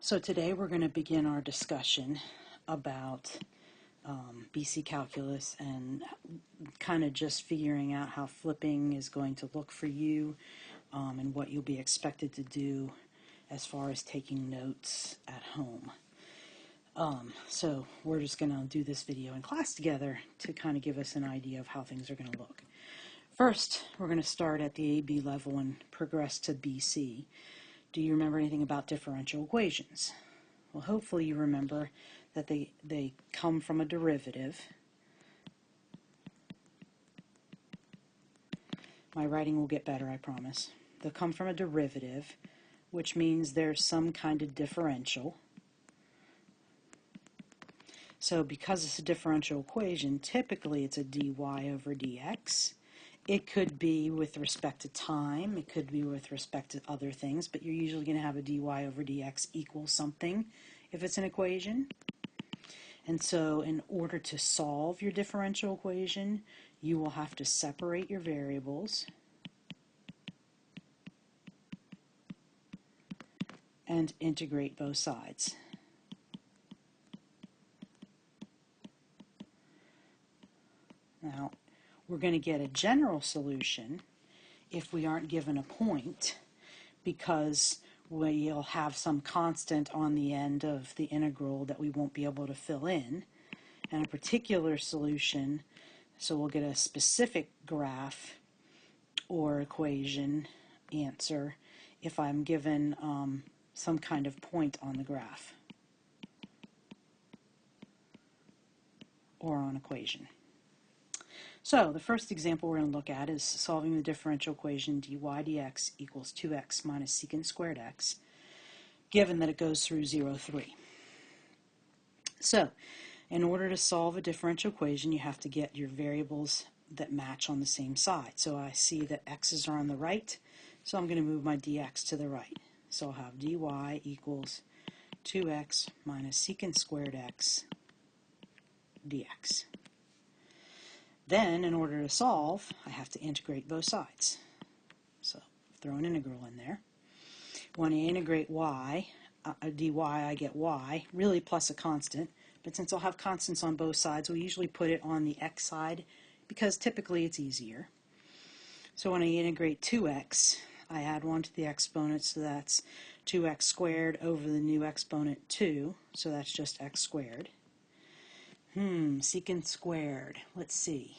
So today we're going to begin our discussion about BC calculus and kind of just figuring out how flipping is going to look for you and what you'll be expected to do as far as taking notes at home. So we're just going to do this video in class together to kind of give us an idea of how things are going to look. First, we're going to start at the AB level and progress to BC. Do you remember anything about differential equations? Well, hopefully you remember that they come from a derivative. My writing will get better, I promise. They'll come from a derivative, which means there's some kind of differential. So because it's a differential equation, typically it's a dy over dx. It could be with respect to time, it could be with respect to other things, but you're usually going to have a dy over dx equals something if it's an equation. And so in order to solve your differential equation, you will have to separate your variables and integrate both sides. Now, we're going to get a general solution if we aren't given a point, because we'll have some constant on the end of the integral that we won't be able to fill in, and a particular solution, so we'll get a specific graph or equation answer if I'm given some kind of point on the graph or on equation. So the first example we're going to look at is solving the differential equation dy dx equals 2x minus secant squared x, given that it goes through 0, 3. So in order to solve a differential equation, you have to get your variables that match on the same side. So I see that x's are on the right, so I'm going to move my dx to the right. So I'll have dy equals 2x minus secant squared x dx. Then, in order to solve, I have to integrate both sides. So, throw an integral in there. When I integrate y, dy, I get y, really plus a constant. But since I'll have constants on both sides, we usually put it on the x side because typically it's easier. So when I integrate 2x, I add 1 to the exponent, so that's 2x squared over the new exponent 2, so that's just x squared. Secant squared. Let's see.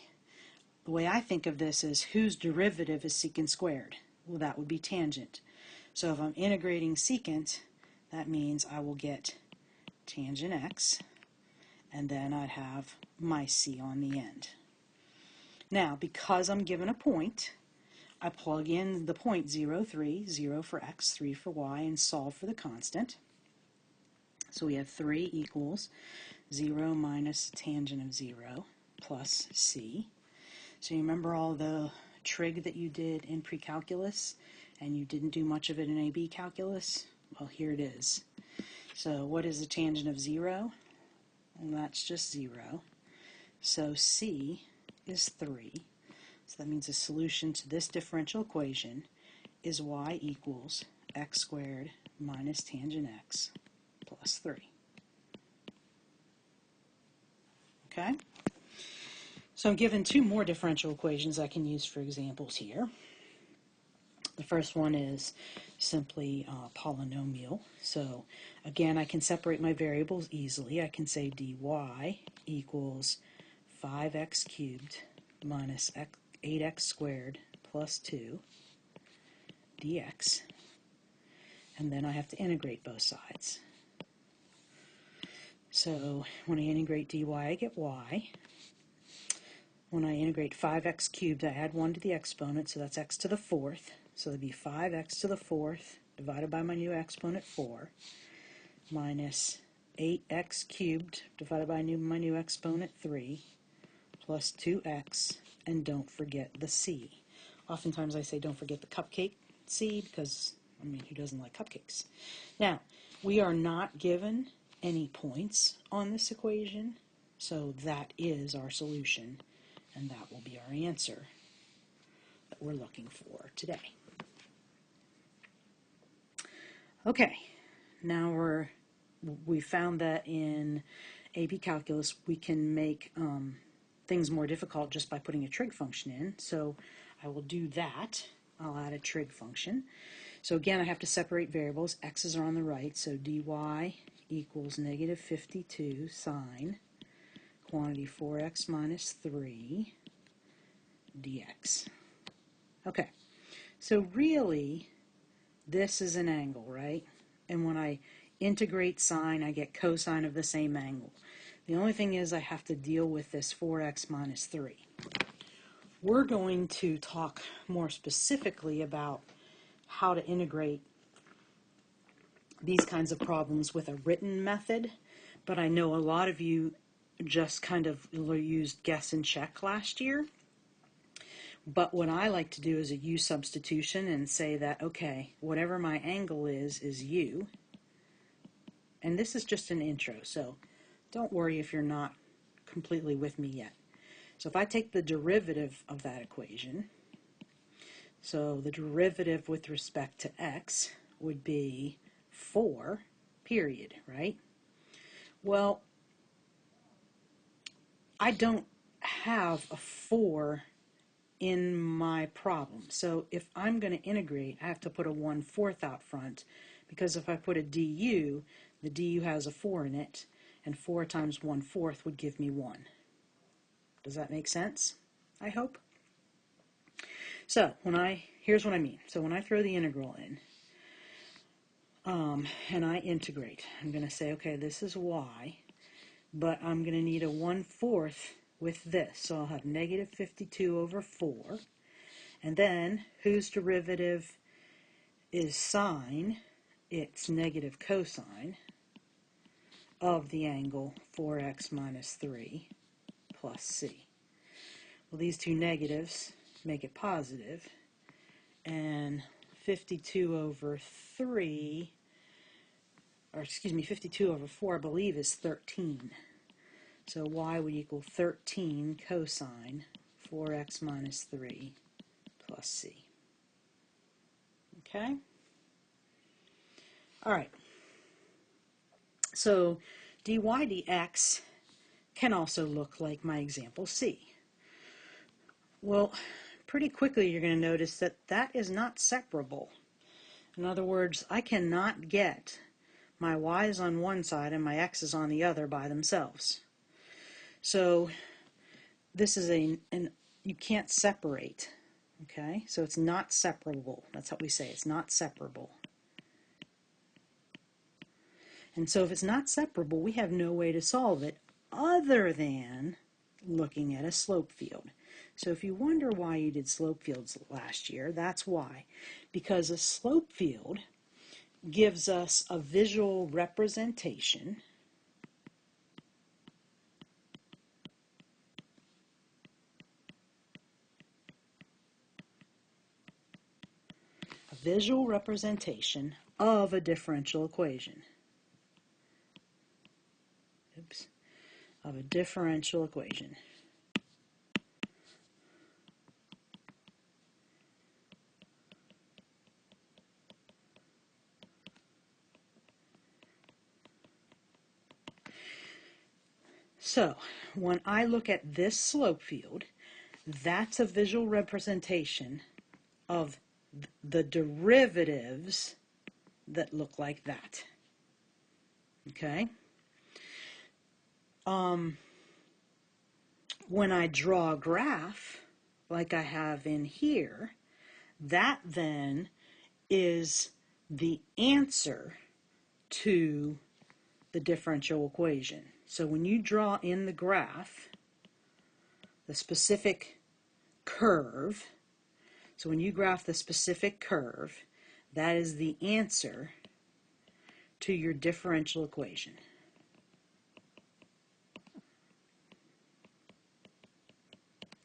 The way I think of this is whose derivative is secant squared? Well, that would be tangent. So if I'm integrating secant, that means I will get tangent x, and then I'd have my c on the end. Now, because I'm given a point, I plug in the point 0, 3, 0 for x, 3 for y, and solve for the constant. So we have 3 equals 0 minus tangent of 0 plus c. So you remember all the trig that you did in pre-calculus and you didn't do much of it in AB calculus? Well, here it is. So what is the tangent of 0? Well, that's just 0. So c is 3. So that means the solution to this differential equation is y equals x squared minus tangent x plus 3. Okay? So I'm given 2 more differential equations I can use for examples here. The first one is simply polynomial. So again, I can separate my variables easily. I can say dy equals 5x cubed minus 8x squared plus 2 dx. And then I have to integrate both sides. So when I integrate dy, I get y. When I integrate 5x cubed, I add 1 to the exponent, so that's x to the 4th. So it'd be 5x to the 4th divided by my new exponent 4 minus 8x cubed divided by my new exponent 3 plus 2x, and don't forget the c. Oftentimes I say don't forget the cupcake c because, I mean, who doesn't like cupcakes? Now, we are not given any points on this equation, so that is our solution. And that will be our answer that we're looking for today. Okay, now we're we found that in AP Calculus we can make things more difficult just by putting a trig function in. So I will do that. I'll add a trig function. So again, I have to separate variables. X's are on the right, so dy equals negative 52 sine quantity 4x minus 3 dx. Okay, so really, this is an angle, right? And when I integrate sine, I get cosine of the same angle. The only thing is I have to deal with this 4x minus 3. We're going to talk more specifically about how to integrate these kinds of problems with a written method, but I know a lot of you just kind of used guess and check last year. But what I like to do is a u substitution and say that, okay, whatever my angle is u. And this is just an intro, so don't worry if you're not completely with me yet. So if I take the derivative of that equation, so the derivative with respect to x would be 4, period, right? Well, I don't have a 4 in my problem. So if I'm going to integrate, I have to put a 1/4 out front, because if I put a du, the du has a 4 in it, and 4 times 1/4 would give me 1. Does that make sense? I hope. So here's what I mean. So when I throw the integral in, and I integrate, I'm going to say, okay, this is y, but I'm going to need a 1/4 with this. So I'll have negative 52 over 4. And then, whose derivative is sine? It's negative cosine of the angle 4x minus 3 plus c. Well, these two negatives make it positive, and 52 over 3, or excuse me, 52 over 4, I believe, is 13. So y would equal 13 cosine 4x minus 3 plus c. Okay? All right. So dy dx can also look like my example C. Well, pretty quickly you're going to notice that that is not separable. In other words, I cannot get my y's on one side and my x's on the other by themselves. So this is you can't separate, okay? So it's not separable. That's what we say. It's not separable. And so if it's not separable, we have no way to solve it other than looking at a slope field. So if you wonder why you did slope fields last year, that's why. Because a slope field gives us a visual representation of a differential equation. Of a differential equation. So when I look at this slope field, that's a visual representation of the derivatives that look like that. Okay? When I draw a graph, like I have in here, that then is the answer to the differential equation. So when you draw in the graph, the specific curve, so when you graph the specific curve, that is the answer to your differential equation.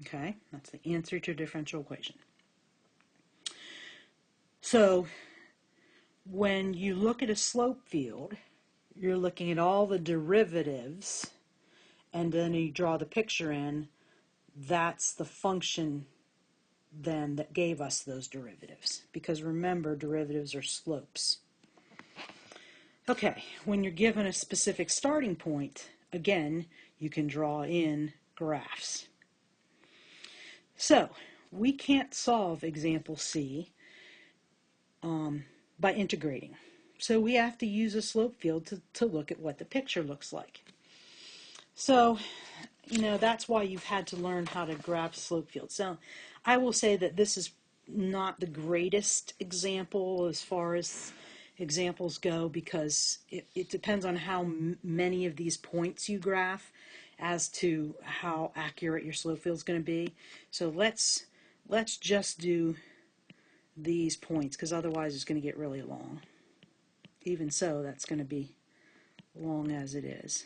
Okay, that's the answer to a differential equation. So when you look at a slope field, you're looking at all the derivatives, and then you draw the picture in. That's the function then that gave us those derivatives. Because remember, derivatives are slopes. Okay, when you're given a specific starting point, again, you can draw in graphs. So, we can't solve example C by integrating. So we have to use a slope field to look at what the picture looks like. So, that's why you've had to learn how to graph slope fields. Now, I will say that this is not the greatest example as far as examples go, because it depends on how many of these points you graph as to how accurate your slope field is going to be. So let's just do these points, because otherwise it's going to get really long. Even so, that's going to be long as it is.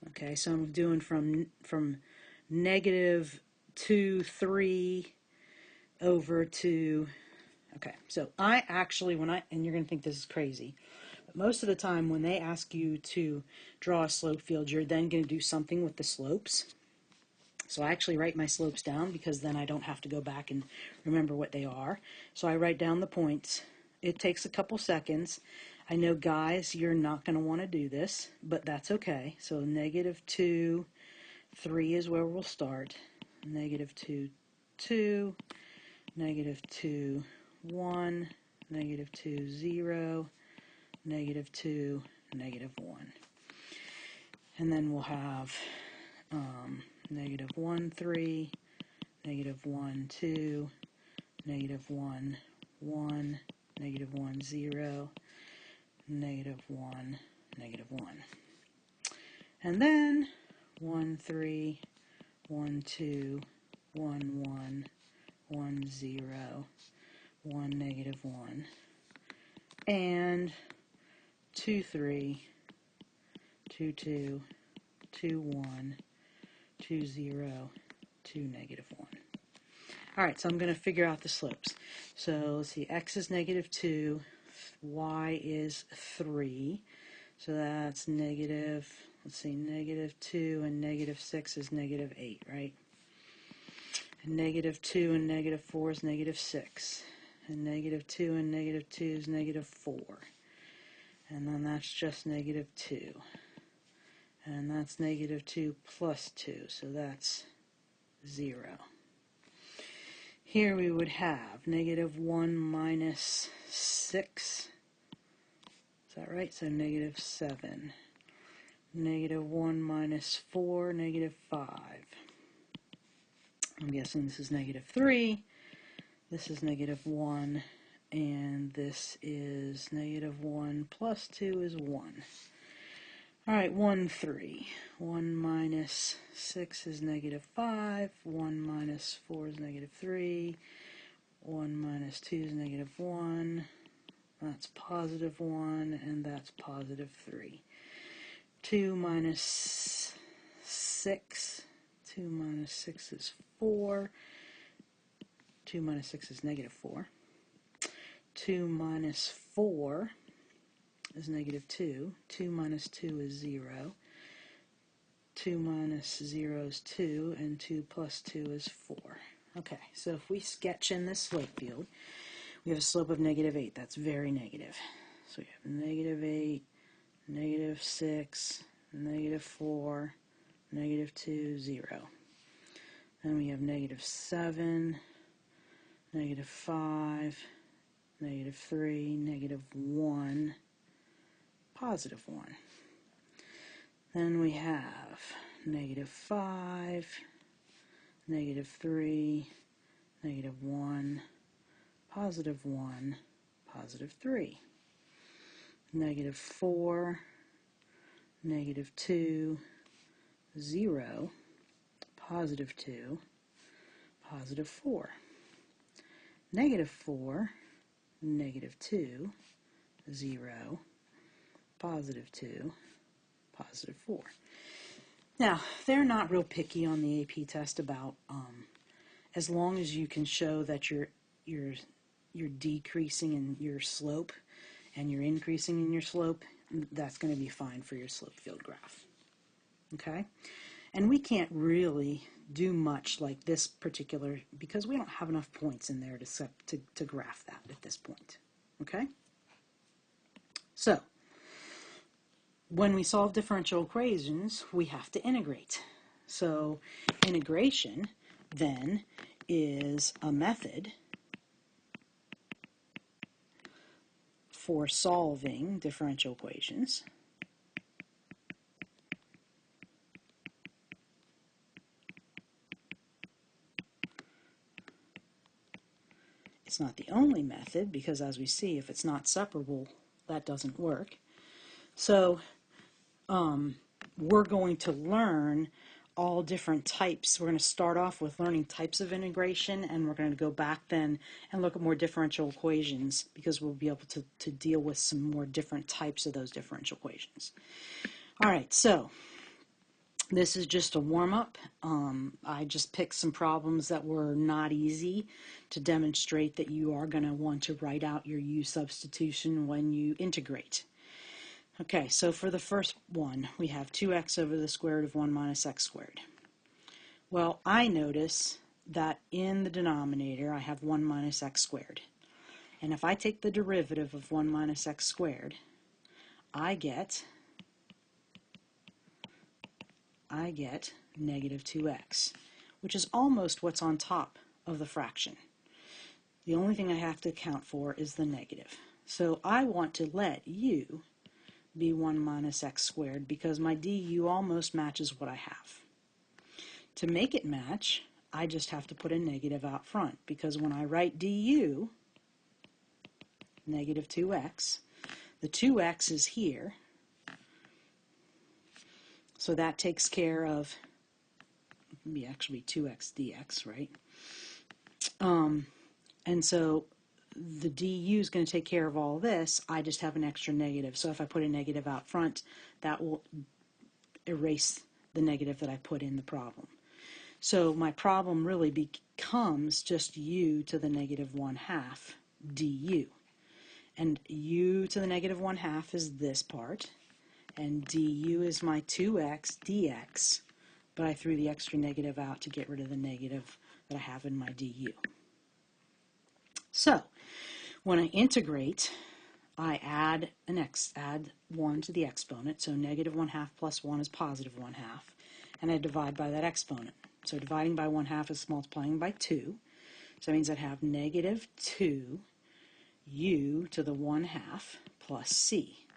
Okay, so I'm doing from negative 2, 3 over to, okay, so I actually, and you're going to think this is crazy, but most of the time when they ask you to draw a slope field, you're then going to do something with the slopes. So I actually write my slopes down, because then I don't have to go back and remember what they are. So I write down the points. It takes a couple seconds. I know, guys, you're not going to want to do this, but that's okay. So negative 2, 3 is where we'll start. Negative 2, 2, negative 2, 1, negative 2, 0, negative 2, negative 1. And then we'll have negative 1, 3, negative 1, 2, negative 1, 1, negative 1, 0, negative 1, negative 1. And then 1, 3, 1, 2, 1, 1, 1, 0, 1, negative 1, and 2, 3, 2, 2, 2, 1, 2, 0, 2, negative 1. All right, so I'm going to figure out the slopes. So let's see, x is negative 2, y is 3. So that's negative, let's see, negative 2 and negative 6 is negative 8, right? And negative 2 and negative 4 is negative 6. And negative 2 and negative 2 is negative 4. And then that's just negative 2. And that's negative 2 plus 2, so that's 0. Here we would have negative 1 minus 6. Is that right? So negative 7. Negative 1 minus 4, negative 5. I'm guessing this is negative 3. This is negative 1. And this is negative 1 plus 2 is 1. All right, 1, 3. 1 minus 6 is negative 5. 1 minus 4 is negative 3. 1 minus 2 is negative 1. That's positive 1, and that's positive 3. 2 minus 6. 2 minus 6 is 4. 2 minus 6 is negative 4. 2 minus 4 is negative 2. 2 minus 2 is 0. 2 minus 0 is 2, and 2 plus 2 is 4. Okay, so if we sketch in this slope field, we have a slope of negative 8. That's very negative. So we have negative 8, negative 6, negative 4, negative 2, 0. Then we have negative 7, negative 5, negative 3, negative 1, positive 1. Then we have negative 5, negative 3, negative 1, positive 1, positive 3. Negative 4, negative 2, 0, positive 2, positive 4. Negative 4, negative 2, 0, positive 2, positive 4. Now, they're not real picky on the AP test about, as long as you can show that you're decreasing in your slope and you're increasing in your slope, that's going to be fine for your slope field graph. Okay? And we can't really do much like this particular, because we don't have enough points in there to graph that at this point. Okay? So, when we solve differential equations, we have to integrate. So, integration then is a method for solving differential equations. It's not the only method, because as we see, if it's not separable, that doesn't work. So we're going to learn all different types. We're going to start off with learning types of integration, and we're going to go back then and look at more differential equations, because we'll be able to deal with some more different types of those differential equations. All right, so this is just a warm-up. I just picked some problems that were not easy to demonstrate that you are going to want to write out your U substitution when you integrate. Okay, so for the first one, we have 2x over the square root of 1 minus x squared. Well, I notice that in the denominator I have 1 minus x squared. And if I take the derivative of 1 minus x squared, I get negative 2x, which is almost what's on top of the fraction. The only thing I have to account for is the negative. So I want to let u be 1 minus x squared, because my du almost matches what I have. To make it match, I just have to put a negative out front, because when I write du, negative 2x, the 2x is here, so that takes care of, it'd actually be 2x dx, right? And so the du is going to take care of all this. I just have an extra negative. So if I put a negative out front, that will erase the negative that I put in the problem. So my problem really becomes just u to the negative 1/2 du. And u to the negative 1/2 is this part, and du is my 2x dx, but I threw the extra negative out to get rid of the negative that I have in my du. So, when I integrate, I add 1 to the exponent, so negative 1/2 plus 1 is positive 1/2, and I divide by that exponent. So dividing by 1/2 is multiplying by 2, so that means I'd have negative 2 u to the 1/2 plus c.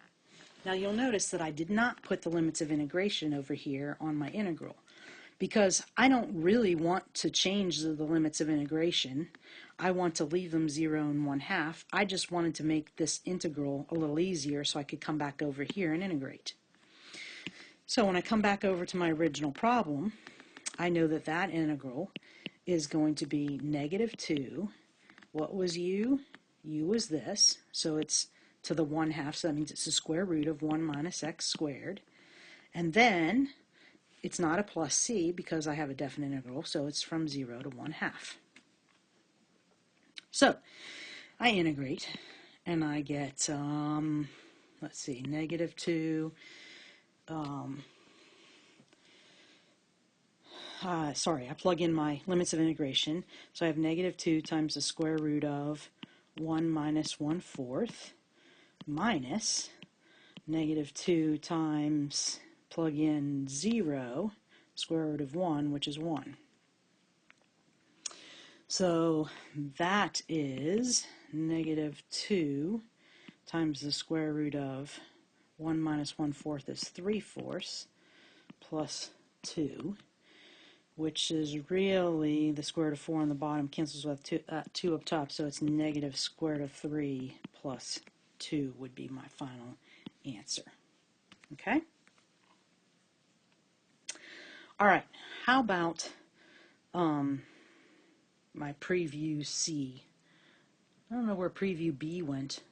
Now you'll notice that I did not put the limits of integration over here on my integral, because I don't really want to change the limits of integration. I want to leave them 0 and 1/2. I just wanted to make this integral a little easier so I could come back over here and integrate. So when I come back over to my original problem, I know that that integral is going to be negative 2. What was u? U was this, so it's to the 1/2, so that means it's the square root of 1 minus x squared. And then it's not a plus c because I have a definite integral, so it's from 0 to 1/2. So I integrate, and I get, let's see, negative 2, I plug in my limits of integration. So I have negative 2 times the square root of 1 minus 1/4 minus negative 2 times, plug in 0, square root of 1, which is 1. So that is negative 2 times the square root of 1 minus 1/4 is 3/4 plus 2, which is really the square root of 4 on the bottom, cancels with 2 up top, so it's negative square root of 3 plus 2 would be my final answer. Okay? All right, how about my preview C? I don't know where preview B went.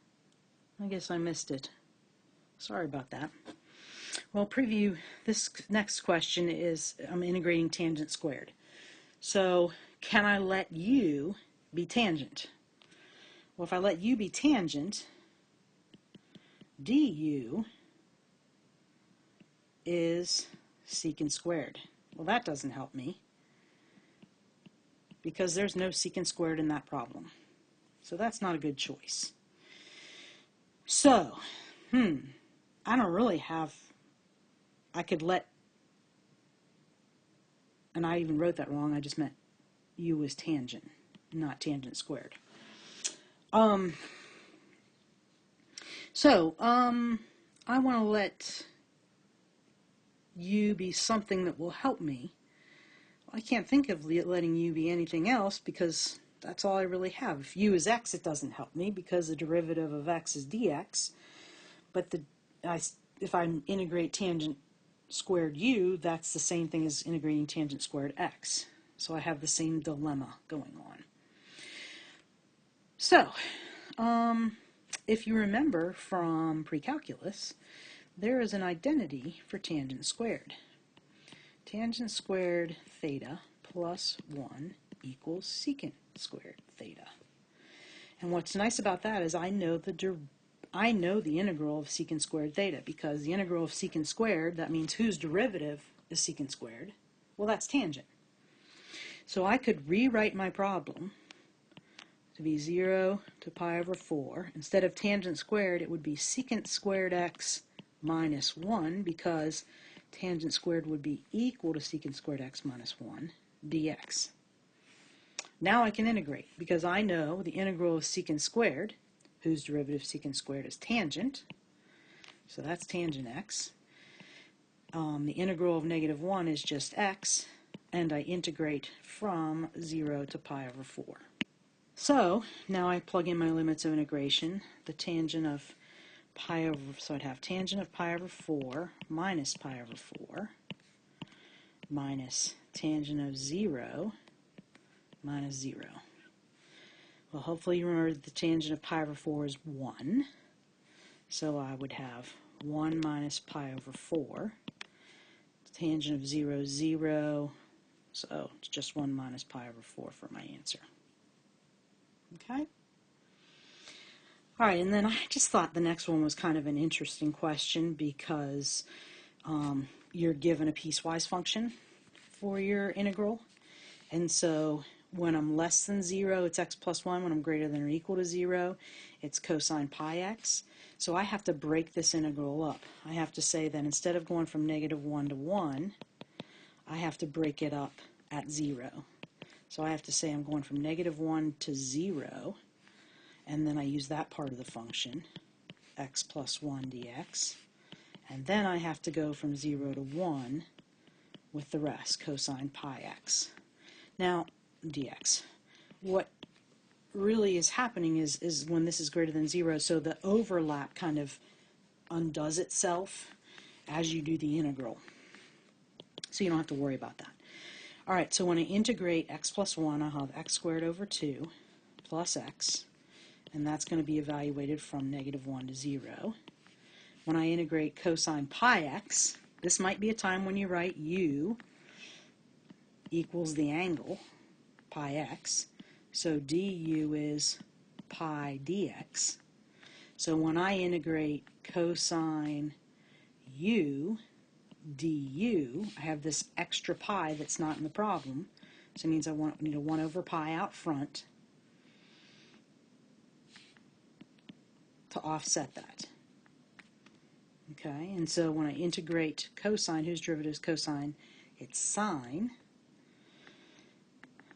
I guess I missed it. Sorry about that. Well, preview, this next question is, I'm integrating tangent squared. So, can I let u be tangent? Well, if I let u be tangent, du is secant squared, Well, that doesn't help me because there's no secant squared in that problem. So that's not a good choice. So, I don't really have, I could let, and I even wrote that wrong, I just meant u was tangent, not tangent squared. I want to let u be something that will help me. I can't think of letting u be anything else because that's all I really have. If u is x, it doesn't help me because the derivative of x is dx. But if I integrate tangent squared u, that's the same thing as integrating tangent squared x. So I have the same dilemma going on. So, if you remember from pre-calculus, there is an identity for tangent squared. Tangent squared theta plus 1 equals secant squared theta. And what's nice about that is I know the integral of secant squared theta, because the integral of secant squared, that means whose derivative is secant squared? Well, that's tangent. So I could rewrite my problem to be 0 to pi over 4. Instead of tangent squared, it would be secant squared x minus 1, because tangent squared would be equal to secant squared x minus 1 dx. Now I can integrate, because I know the integral of secant squared, whose derivative secant squared is tangent, so that's tangent x. The integral of negative 1 is just x, and I integrate from 0 to pi over 4. So now I plug in my limits of integration. The tangent of pi over, so I'd have tangent of pi over 4 minus pi over 4 minus tangent of 0 minus 0. Well, hopefully you remember that the tangent of pi over 4 is 1. So I would have 1 minus pi over 4. Tangent of 0 is 0. So it's just 1 minus pi over 4 for my answer. Okay? All right, and then I just thought the next one was kind of an interesting question because you're given a piecewise function for your integral. And so when I'm less than 0, it's x plus 1. When I'm greater than or equal to 0, it's cosine pi x. So I have to break this integral up. I have to say that instead of going from negative 1 to 1, I have to break it up at 0. So I have to say I'm going from negative 1 to 0, and then I use that part of the function, x plus 1 dx. And then I have to go from 0 to 1 with the rest, cosine pi x. Now, dx. What really is happening is when this is greater than 0, so the overlap kind of undoes itself as you do the integral. So you don't have to worry about that. All right, so when I integrate x plus 1, I'll have x squared over 2 plus x, and that's going to be evaluated from negative 1 to 0. When I integrate cosine pi x, this might be a time when you write u equals the angle, pi x, so du is pi dx. So when I integrate cosine u du, I have this extra pi that's not in the problem, so it means I need a 1 over pi out front to offset that. Okay, and so when I integrate cosine, whose derivative is cosine? It's sine.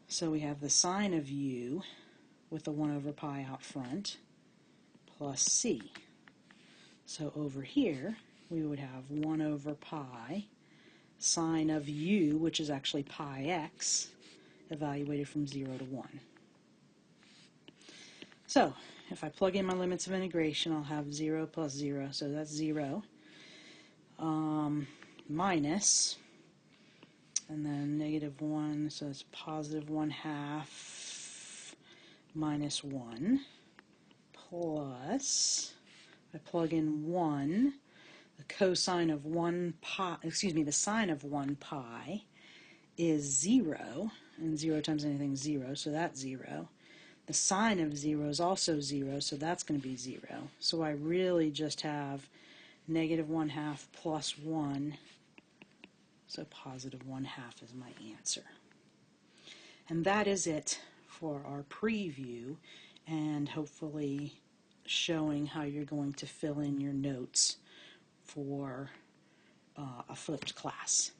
So we have the sine of u with the 1 over pi out front plus c. So over here, we would have 1 over pi sine of u, which is actually pi x, evaluated from 0 to 1. So if I plug in my limits of integration, I'll have 0 plus 0, so that's 0, minus, and then negative 1, so it's positive 1/2 minus 1, plus, I plug in 1, the cosine of 1 pi, the sine of 1 pi is 0, and 0 times anything is 0, so that's 0. The sine of 0 is also 0, so that's going to be 0. So I really just have negative 1/2 plus 1 So positive 1/2 is my answer. And that is it for our preview, and hopefully showing how you're going to fill in your notes for a flipped class.